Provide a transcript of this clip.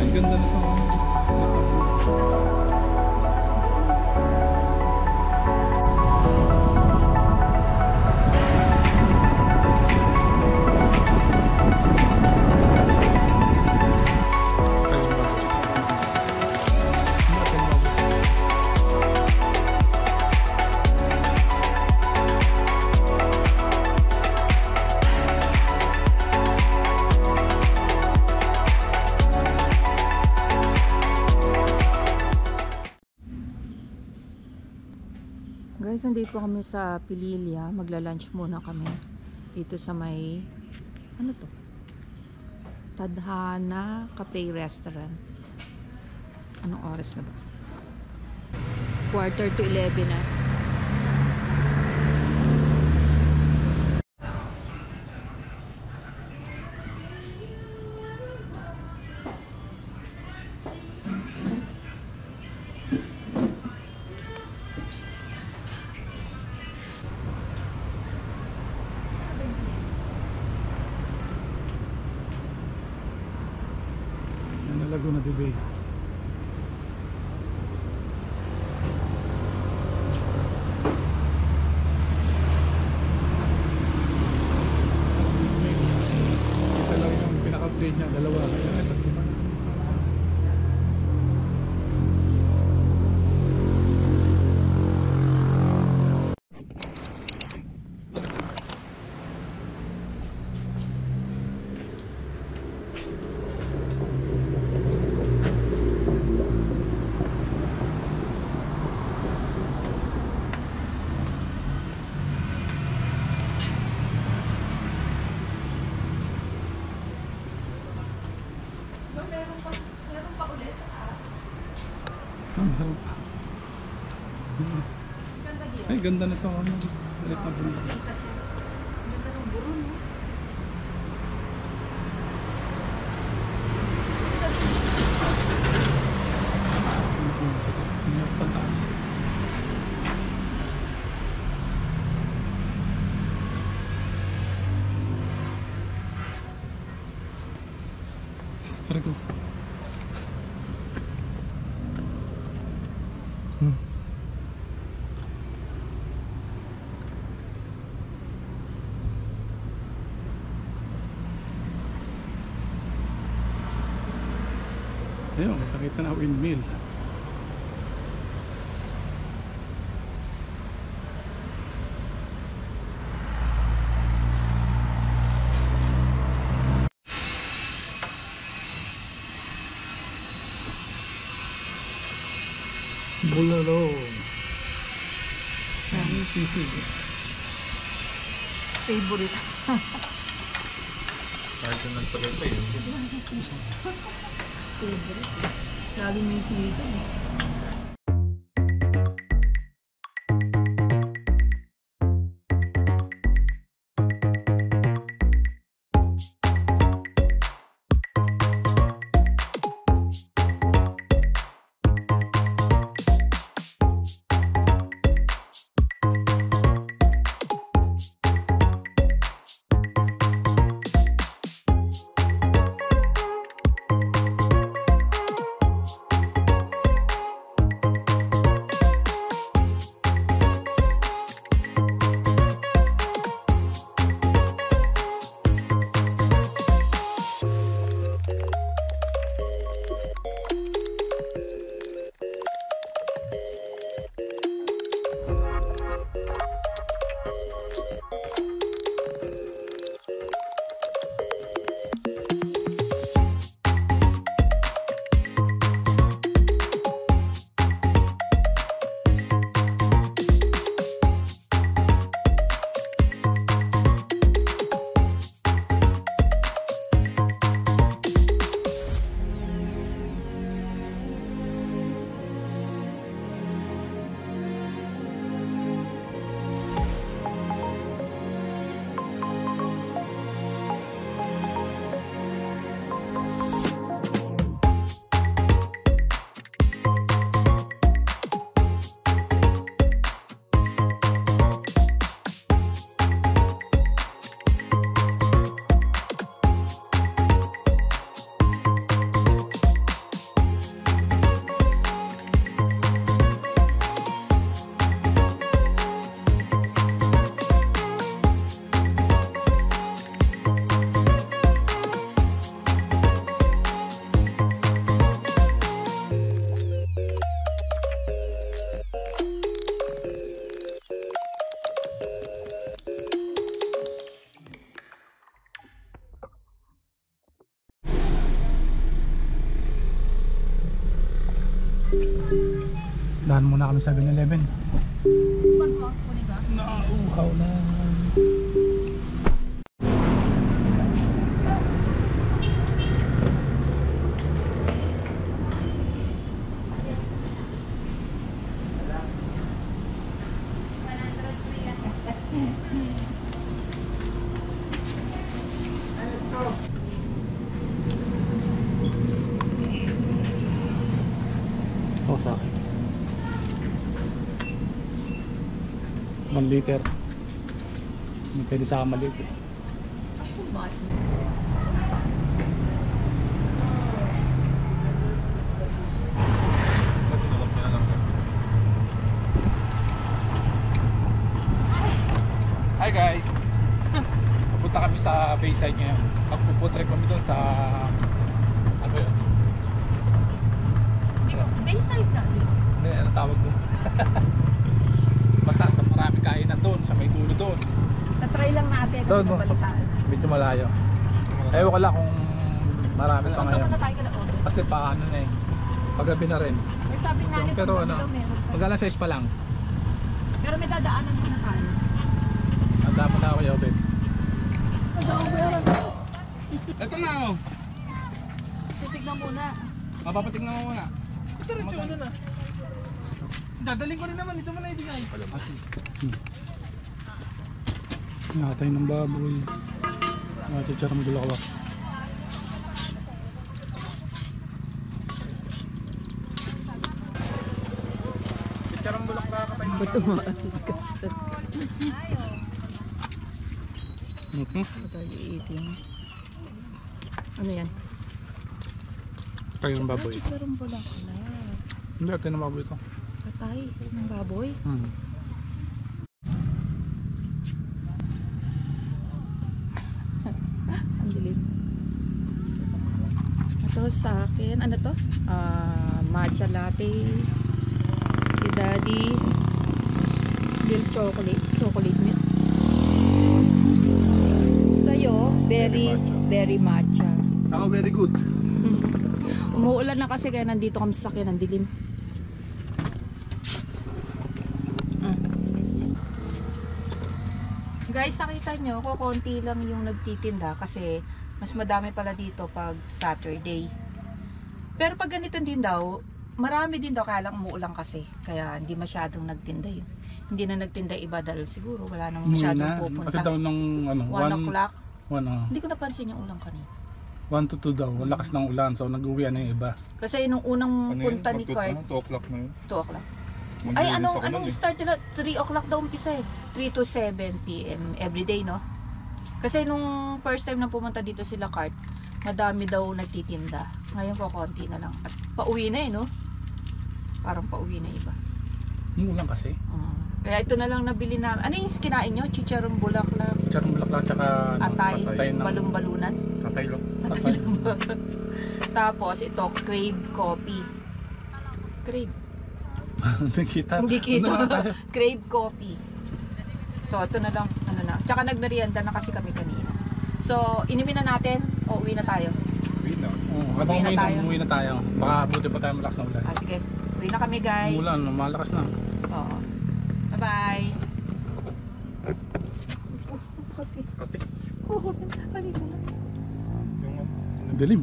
Ang ganda na ito. Guys, nandito kami sa Pililya. Magla-lunch muna kami dito sa may ano to? Tadhana Cafe Restaurant. Anong oras na ba? 11:45 na. Laguna de Bay. Ito lang yung pinaka-update niya, dalawa. Kaya ito, diba? Meron pa ulit sa taas. Meron pa. Ganda diyan. Ay, ganda na ito. Galit na bunda. Kita siya. Ganda ng burong, no? Sinyap pataas. Tarago. Ayun, kita na windmill. Bulalo. Ang sisig. Favorite. Kahit yung nagpaganda yun. Favorite. Lagi may sisig. Daan muna kami sa 7-Eleven. Pag mo, kunin ka? Nauuhaw na. Oh, sa akin. 1 liter. Hindi pwede sa akin maliit eh. Hi guys! Pupunta kami sa Bayside ngayon. Magpuputrip kami doon sa... ano yun? Hindi ko, Bayside na. Hindi, ano tawag mo? Basta sa maraming kainan doon, sa may dulo doon. Natry lang natin kasi Doon, nabalitaan. medyo malayo. Ewan ko lang kung marami pa ngayon. Punta tayo ka na order. Kasi paano na eh. Paggabi na rin. May sabi nga nito, Pero ano, mag-alas 6 pa lang. Pero may dadaanan muna tayo. Handa mo na ako, Yobet. Ito na oh. Titignan muna. Mapapatignan mo muna. Ito rin yung na. Dadaling ko rin naman. Ito mo na ibigay. Nakatay ng baboy. Chicharon bulaklak. Charang bulak na kapay. Ba't umaalis ka dyan? What are you eating? Ano yan? Tayo ng baboy. Chicharong bulaklak. Hindi, tayo ng baboy ito. Patay ng baboy. Ang dilim. Ito sa akin, ano to? Matcha latte. Si Daddy. Milk chocolate milk. Sa'yo, very matcha. Ako very good. Umuulan na kasi kaya nandito kami sa sakyan, ang dilim. Guys, nakita nyo, konti lang yung nagtitinda kasi mas madami pala dito pag Saturday. Pero pag ganito din daw, marami din daw, kaya lang umuulan kasi. Kaya hindi masyadong nagtinda yun. Hindi na nagtinda iba dahil siguro wala namang masyadong pupunta. Kasi daw ng ano, 1 o'clock. 1 Hindi ko napansin yung ulang kanina. 1 to 2 daw. Lakas ng ulan. So nag-uwi na yung iba. Kasi nung unang punta ni Cart, 2 o'clock na yun. 2 o'clock. Ay, anong start nila? 3 o'clock daw umpisa eh. 3 to 7 p.m. everyday, no? Kasi nung first time na pumunta dito sila Cart, madami daw nagtitinda. Ngayon ko konti na lang. At pauwi na eh, no? Parang pauwi na iba. Yung ulan kasi. Kaya ito na lang nabili na. Ano yung kinain nyo? Chicharon bulaklak, Chicharon bulaklak tsaka atay, ng balon-balunan. Tatay lang. atay. Tapos ito, crave coffee. Crave. Nakita. Hindi kita. Ano na tayo? Crave coffee. So, ito na lang. Ano na. Tsaka nagmerienda na kasi kami kanina. So, inumin na natin o uwi na tayo? Uwi na. Habang Uwi na tayo. umuwi na tayo. Baka buti pa tayo malakas na ulan. Sige. Uwi na kami, guys. Ulan, malakas na. Oo. Bye-bye. Kape. Oh, halika na. Yung Dilim.